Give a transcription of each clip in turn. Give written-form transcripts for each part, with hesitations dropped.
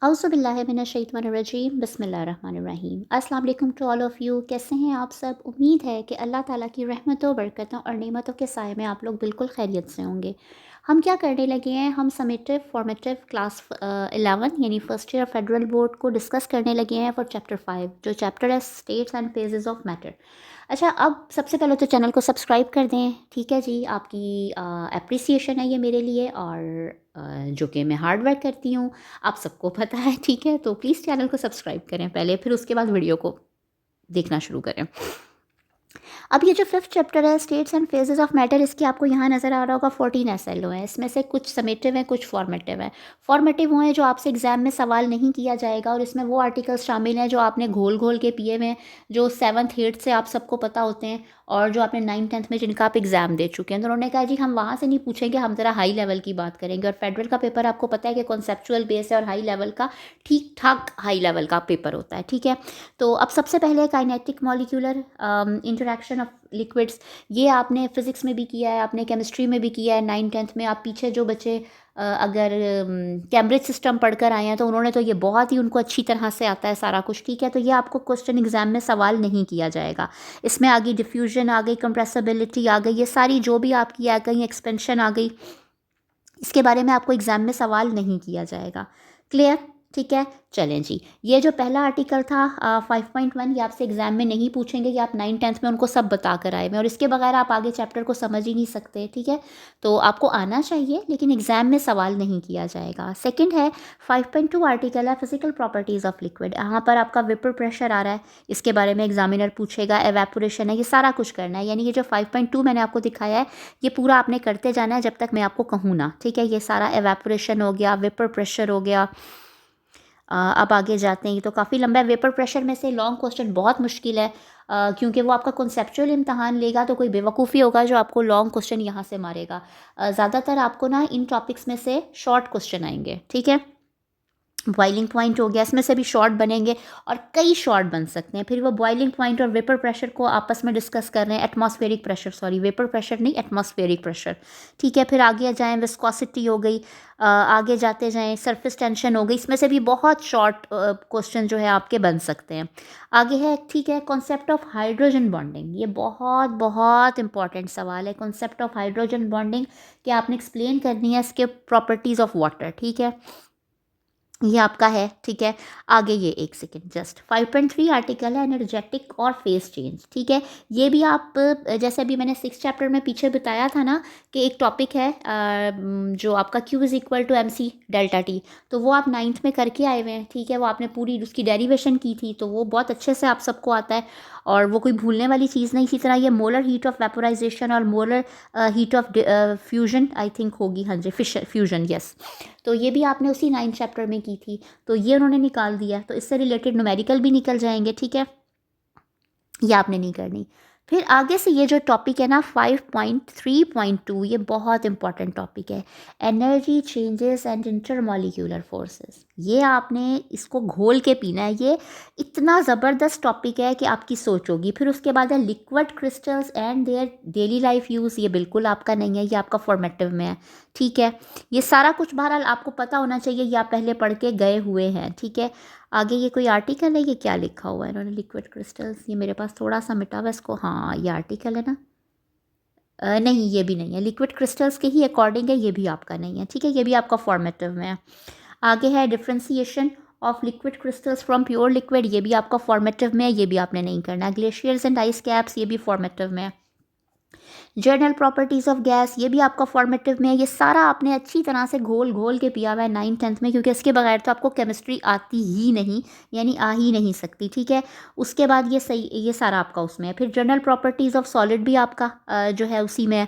औज़ुबिल्लाहिमिनश्शैतानिर्रजीम बिस्मिल्लाहिर्रहमानिर्रहीम। अस्सलाम वालेकुम टू ऑल ऑफ़ यू। कैसे हैं आप सब? उम्मीद है कि अल्लाह ताला की रहमतों, बरकतों और नेमतों के साए में आप लोग बिल्कुल खैरियत से होंगे। हम क्या करने लगे हैं, हम समेटिव फॉर्मेटिव क्लास 11 यानी फ़र्स्ट ईयर फेडरल बोर्ड को डिस्कस करने लगे हैं फॉर चैप्टर 5, जो चैप्टर है states and phases of matter. अच्छा, अब सबसे पहले तो चैनल को सब्सक्राइब कर दें, ठीक है जी। आपकी एप्रिसिएशन है ये मेरे लिए, और जो कि मैं हार्ड वर्क करती हूँ, आप सबको पता है, ठीक है। तो प्लीज़ चैनल को सब्सक्राइब करें पहले, फिर उसके बाद वीडियो को देखना शुरू करें। अब ये जो फिफ्थ चैप्टर है states and phases of matter, इसकी आपको यहाँ नज़र आ रहा होगा 14 एसएलओ हैं। इसमें से कुछ समेटिव हैं, कुछ फॉर्मेटिव हैं। फॉर्मेटिव वो हैं जो आपसे एग्जाम में सवाल नहीं किया जाएगा, और इसमें वो आर्टिकल्स शामिल हैं जो आपने घोल घोल के पिए हुए हैं, जो 7th 8th से आप सबको पता होते हैं, और जो आपने 9th 10th में जिनका आप एग्ज़ाम दे चुके हैं। तो उन्होंने कहा जी हम वहाँ से नहीं पूछेंगे, हम ज़रा हाई लेवल की बात करेंगे। और फेडरल का पेपर आपको पता है कि कॉन्सेप्चुअल बेस है और हाई लेवल का ठीक ठाक हाई लेवल का पेपर होता है, ठीक है। तो अब सबसे पहले kinetic molecular interaction of liquids, ये आपने फिज़िक्स में भी किया है, आपने केमिस्ट्री में भी किया है 9th 10th में। आप पीछे जो बच्चे अगर कैम्ब्रिज सिस्टम पढ़कर आए हैं तो उन्होंने तो ये बहुत ही, उनको अच्छी तरह से आता है सारा कुछ, ठीक है। तो ये आपको क्वेश्चन एग्जाम में सवाल नहीं किया जाएगा। इसमें आ गई डिफ्यूजन, आ गई कंप्रेसिबिलिटी, आ गई ये सारी जो भी आपकी आ गई, एक्सपेंशन आ गई, इसके बारे में आपको एग्ज़ाम में सवाल नहीं किया जाएगा। क्लियर? ठीक है। चलें जी, ये जो पहला आर्टिकल था 5.1, ये आपसे एग्ज़ाम में नहीं पूछेंगे कि आप 9th 10th में उनको सब बता कर आए हुए, और इसके बगैर आप आगे चैप्टर को समझ ही नहीं सकते, ठीक है। तो आपको आना चाहिए, लेकिन एग्ज़ाम में सवाल नहीं किया जाएगा। सेकंड है 5.2 आर्टिकल है फिजिकल प्रॉपर्टीज़ ऑफ लिक्विड। यहाँ पर आपका वेपर प्रेशर आ रहा है, इसके बारे में एग्जामिनर पूछेगा। एवेपोरेशन है, ये सारा कुछ करना है। यानी ये जो 5.2 मैंने आपको दिखाया है, ये पूरा आपने करते जाना है जब तक मैं आपको कहूँ ना, ठीक है। ये सारा एवेपोरेशन हो गया, वेपर प्रेशर हो गया। अब आगे जाते हैं, ये तो काफ़ी लंबा है। वेपर प्रेशर में से लॉन्ग क्वेश्चन बहुत मुश्किल है, क्योंकि वो आपका कॉन्सेप्चुअल इम्तहान लेगा, तो कोई बेवकूफ़ी होगा जो आपको लॉन्ग क्वेश्चन यहाँ से मारेगा। ज़्यादातर आपको ना इन टॉपिक्स में से शॉर्ट क्वेश्चन आएंगे, ठीक है। बॉइलिंग पॉइंट हो गया, इसमें से भी शॉर्ट बनेंगे, और कई शॉर्ट बन सकते हैं। फिर वो बॉइलिंग पॉइंट और वेपर प्रेशर को आपस में डिस्कस कर रहे हैं। Atmospheric pressure, sorry vapour pressure नहीं, एटमॉस्फेरिक प्रेशर, ठीक है। फिर आगे जाएं, विस्कोसिटी हो गई, आगे जाते जाएं, सरफेस टेंशन हो गई। इसमें से भी बहुत शॉर्ट क्वेश्चन जो है आपके बन सकते हैं। आगे है, ठीक है, कॉन्सेप्ट ऑफ हाइड्रोजन बॉन्डिंग। ये बहुत बहुत इंपॉर्टेंट सवाल है, कॉन्सेप्ट ऑफ हाइड्रोजन बॉन्डिंग, कि आपने एक्सप्लेन करनी है इसके प्रॉपर्टीज़ ऑफ वाटर, ठीक है। ये आपका है, ठीक है। आगे ये एक सेकेंड, जस्ट 5.3 आर्टिकल है एनर्जेटिक और फेस चेंज, ठीक है। ये भी आप जैसे अभी मैंने 6th चैप्टर में पीछे बताया था ना, कि एक टॉपिक है जो आपका Q is equal to MC delta t, तो वो आप 9th में करके आए हुए हैं, ठीक है। वो आपने पूरी उसकी डेरिवेशन की थी, तो वो बहुत अच्छे से आप सबको आता है, और वो कोई भूलने वाली चीज़ नहीं। इसी तरह ये मोलर हीट ऑफ वेपोराइजेशन और molar heat of fusion, I think होगी, हाँ जी, फिशर फ्यूजन, यस। तो ये भी आपने उसी 9th चैप्टर में की थी, तो ये उन्होंने निकाल दिया। तो इससे रिलेटेड न्यूमेरिकल भी निकल जाएंगे, ठीक है। ये आपने नहीं करनी। फिर आगे से ये जो टॉपिक है ना 5.3.2, ये बहुत इंपॉर्टेंट टॉपिक है, energy changes and intermolecular forces. ये आपने इसको घोल के पीना है, ये इतना ज़बरदस्त टॉपिक है कि आपकी सोच होगी। फिर उसके बाद है liquid crystals and their daily life use. ये बिल्कुल आपका नहीं है, ये आपका फॉर्मेटिव में है, ठीक है। ये सारा कुछ बहरहाल आपको पता होना चाहिए, ये आप पहले पढ़ के गए हुए हैं, ठीक है। आगे ये कोई आर्टिकल है, ये क्या लिखा हुआ है इन्होंने, लिक्विड क्रिस्टल्स, ये मेरे पास थोड़ा सा मिटा हुआ है इसको, हाँ ये आर्टिकल है ना, नहीं ये भी नहीं है, लिक्विड क्रिस्टल्स के ही अकॉर्डिंग है, ये भी आपका नहीं है, ठीक है। ये भी आपका फॉर्मेटिव में है। आगे है differentiation of liquid crystals from pure liquid, ये भी आपका फॉर्मेटिव में है, ये भी आपने नहीं करना। ग्लेशियर्स एंड आइस कैप्स, ये भी फॉर्मेटिव में है। जर्नल प्रॉपर्टीज़ ऑफ गैस, ये भी आपका फॉर्मेटिव में है। ये सारा आपने अच्छी तरह से घोल घोल के पिया हुआ है 9th 10th में, क्योंकि इसके बगैर तो आपको केमिस्ट्री आती ही नहीं, यानी आ ही नहीं सकती, ठीक है। उसके बाद ये सही, ये सारा आपका उसमें है। फिर जर्नल प्रॉपर्टीज़ ऑफ सॉलिड भी आपका जो है उसी में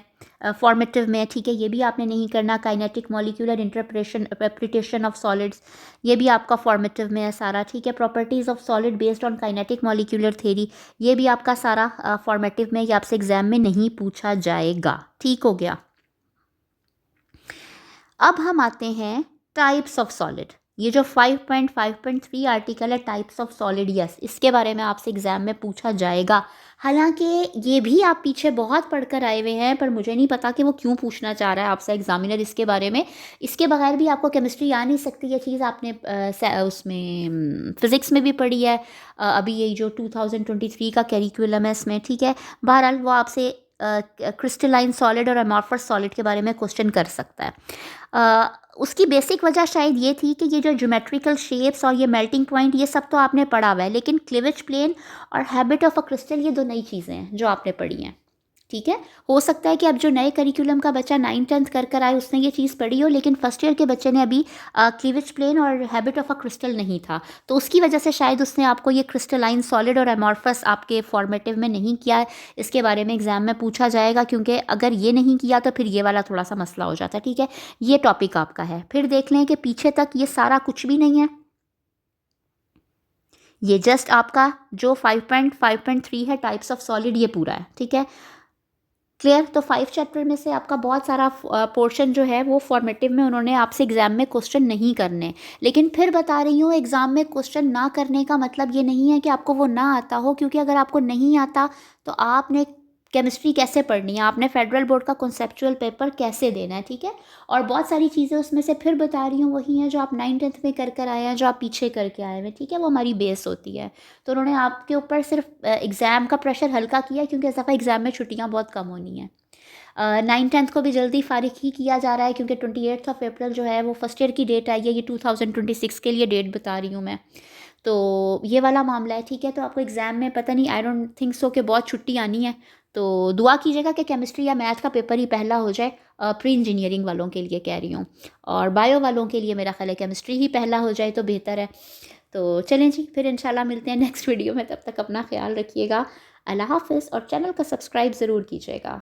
फॉर्मेटिव में, ठीक है। ये भी आपने नहीं करना। Kinetic molecular interpretation of solids, ये भी आपका फॉर्मेटिव में है सारा, ठीक है। Properties of solid based on kinetic molecular theory, ये भी आपका सारा फॉर्मेटिव में, ये आपसे एग्जाम में नहीं पूछा जाएगा, ठीक हो गया। अब हम आते हैं टाइप्स ऑफ सॉलिड। ये जो 5.5.3 आर्टिकल है टाइप्स ऑफ सॉलिड, यस, इसके बारे में आपसे एग्ज़ाम में पूछा जाएगा। हालाँकि ये भी आप पीछे बहुत पढ़कर आए हुए हैं, पर मुझे नहीं पता कि वो क्यों पूछना चाह रहा है आपसे एग्ज़ामिनर इसके बारे में। इसके बगैर भी आपको केमिस्ट्री आ नहीं सकती, ये चीज़ आपने उसमें फ़िज़िक्स में भी पढ़ी है। अभी यही जो 2023 का करिकुलम है इसमें, ठीक है। बहरहाल वो आपसे क्रिस्टलाइन सॉलिड और अमॉर्फस सॉलिड के बारे में क्वेश्चन कर सकता है। उसकी बेसिक वजह शायद ये थी कि ये जो ज्योमेट्रिकल शेप्स और ये मेल्टिंग पॉइंट ये सब तो आपने पढ़ा हुआ है, लेकिन क्लीवेज प्लेन और हैबिट ऑफ अ क्रिस्टल ये दो नई चीज़ें हैं जो आपने पढ़ी हैं, ठीक है। हो सकता है कि अब जो नए करिकुलम का बच्चा 9th-10th कर आए उसने ये चीज़ पढ़ी हो, लेकिन फर्स्ट ईयर के बच्चे ने अभी क्लीवेज प्लेन और हैबिट ऑफ अ क्रिस्टल नहीं था, तो उसकी वजह से शायद उसने आपको ये क्रिस्टलाइन सॉलिड और एमॉर्फस आपके फॉर्मेटिव में नहीं किया है। इसके बारे में एग्जाम में पूछा जाएगा, क्योंकि अगर ये नहीं किया तो फिर ये वाला थोड़ा सा मसला हो जाता है, ठीक है। ये टॉपिक आपका है। फिर देख लें कि पीछे तक ये सारा कुछ भी नहीं है, ये जस्ट आपका जो 5.5.3 है टाइप्स ऑफ सॉलिड ये पूरा है, ठीक है। क्लियर। तो 5 चैप्टर में से आपका बहुत सारा पोर्शन जो है वो फॉर्मेटिव में उन्होंने आपसे एग्जाम में क्वेश्चन नहीं करने, लेकिन फिर बता रही हूँ एग्जाम में क्वेश्चन ना करने का मतलब ये नहीं है कि आपको वो ना आता हो, क्योंकि अगर आपको नहीं आता तो आपने केमिस्ट्री कैसे पढ़नी है, आपने फेडरल बोर्ड का कॉन्सेप्चुअल पेपर कैसे देना है, ठीक है। और बहुत सारी चीज़ें उसमें से फिर बता रही हूँ वही हैं जो आप 9th-10th में कर आए हैं, जो आप पीछे करके आए हैं, ठीक है, वो हमारी बेस होती है। तो उन्होंने आपके ऊपर सिर्फ एग्ज़ाम का प्रेशर हल्का किया, क्योंकि इस दफ़ा एग्ज़ाम में छुट्टियाँ बहुत कम होनी हैं। 9th-10th को भी जल्दी फ़ारिग ही किया जा रहा है, क्योंकि 28 अप्रैल जो है वो फर्स्ट ईयर की डेट आई है, ये 2026 के लिए डेट बता रही हूँ मैं। तो ये वाला मामला है, ठीक है। तो आपको एग्ज़ाम में पता नहीं, आई डोंट थिंक सो कि बहुत छुट्टी आनी है, तो दुआ कीजिएगा कि केमिस्ट्री या मैथ का पेपर ही पहला हो जाए। प्री इंजीनियरिंग वालों के लिए कह रही हूँ, और बायो वालों के लिए मेरा ख्याल है केमिस्ट्री ही पहला हो जाए तो बेहतर है। तो चलें जी, फिर इंशाल्लाह मिलते हैं नेक्स्ट वीडियो में, तब तक अपना ख्याल रखिएगा। अल्लाह हाफ़िज़, और चैनल को सब्सक्राइब ज़रूर कीजिएगा।